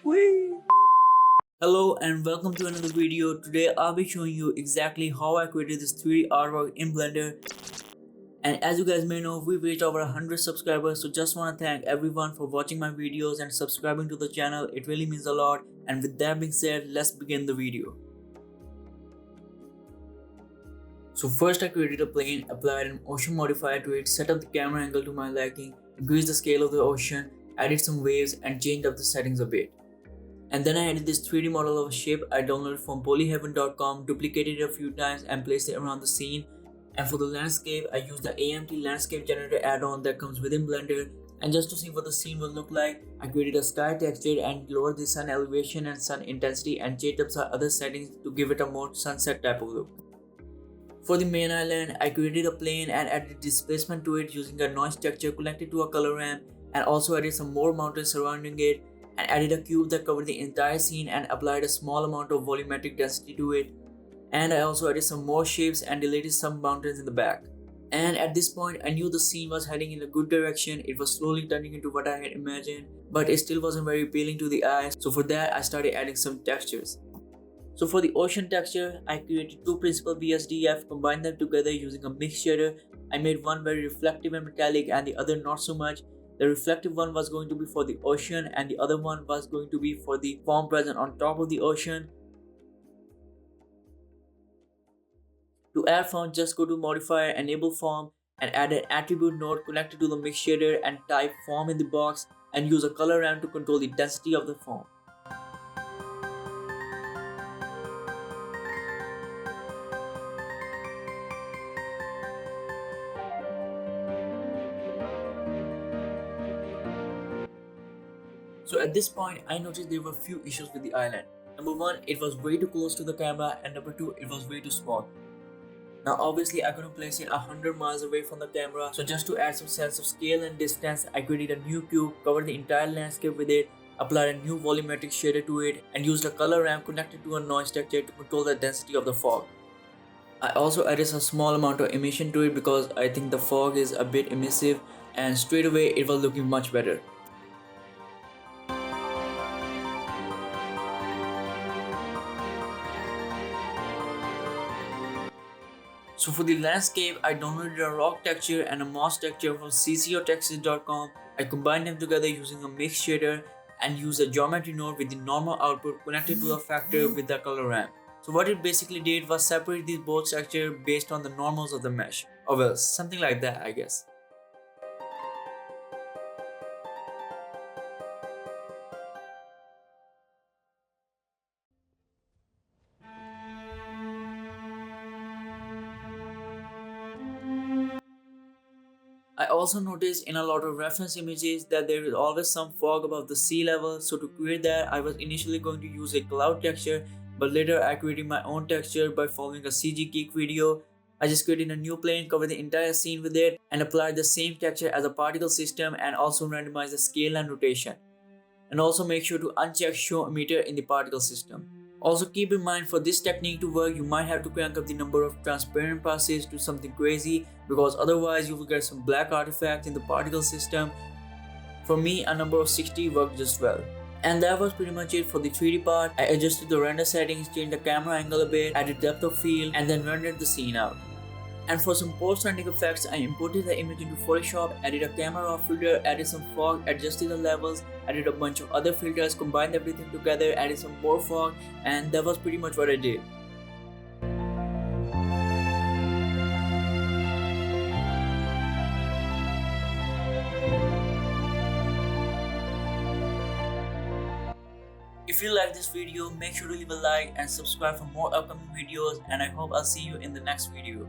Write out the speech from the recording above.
Whee! Hello and welcome to another video. Today I'll be showing you exactly how I created this 3D artwork in Blender. And as you guys may know, we've reached over 100 subscribers, so just want to thank everyone for watching my videos and subscribing to the channel. It really means a lot. And with that being said, let's begin the video. So first I created a plane, applied an ocean modifier to it, set up the camera angle to my liking, increased the scale of the ocean, added some waves and changed up the settings a bit. And then I added this 3D model of a ship I downloaded from polyheaven.com, duplicated it a few times and placed it around the scene. And for the landscape, I used the AMT landscape generator add-on that comes within Blender. And just to see what the scene will look like, I created a sky texture and lowered the sun elevation and sun intensity and changed up some other settings to give it a more sunset type of look. For the main island, I created a plane and added displacement to it using a noise texture connected to a color ramp, and also added some more mountains surrounding it, and added a cube that covered the entire scene and applied a small amount of volumetric density to it. And I also added some more shapes and deleted some mountains in the back. And at this point, I knew the scene was heading in a good direction. It was slowly turning into what I had imagined, but it still wasn't very appealing to the eye. So for that, I started adding some textures. So for the ocean texture, I created two principal BSDF, combined them together using a mix shader. I made one very reflective and metallic and the other not so much. The reflective one was going to be for the ocean and the other one was going to be for the form present on top of the ocean. To add form, just go to modifier, enable form, and add an attribute node connected to the mix shader and type form in the box and use a color ramp to control the density of the form. So at this point, I noticed there were few issues with the island. Number one, it was way too close to the camera, and number two, it was way too small. Now obviously I couldn't place it 100 miles away from the camera, so just to add some sense of scale and distance, I created a new cube, covered the entire landscape with it, applied a new volumetric shader to it, and used a color ramp connected to a noise texture to control the density of the fog. I also added a small amount of emission to it because I think the fog is a bit emissive, and straight away it was looking much better. So for the landscape, I downloaded a rock texture and a moss texture from ccotextures.com. I combined them together using a mix shader and used a geometry node with the normal output connected to a factor with the color ramp. So what it basically did was separate these both textures based on the normals of the mesh. Or well, something like that, I guess. I also noticed in a lot of reference images that there is always some fog above the sea level, so to create that I was initially going to use a cloud texture, but later I created my own texture by following a CG Geek video. I just created a new plane, covered the entire scene with it, and applied the same texture as a particle system and also randomized the scale and rotation. And also make sure to uncheck show emitter in the particle system. Also keep in mind, for this technique to work, you might have to crank up the number of transparent passes to something crazy, because otherwise you will get some black artifacts in the particle system. For me, a number of 60 worked just well. And that was pretty much it for the 3D part. I adjusted the render settings, changed the camera angle a bit, added depth of field, and then rendered the scene out. And for some post-rendering effects, I imported the image into Photoshop, added a camera raw filter, added some fog, adjusted the levels, added a bunch of other filters, combined everything together, added some more fog, and that was pretty much what I did. If you like this video, make sure to leave a like and subscribe for more upcoming videos, and I hope I'll see you in the next video.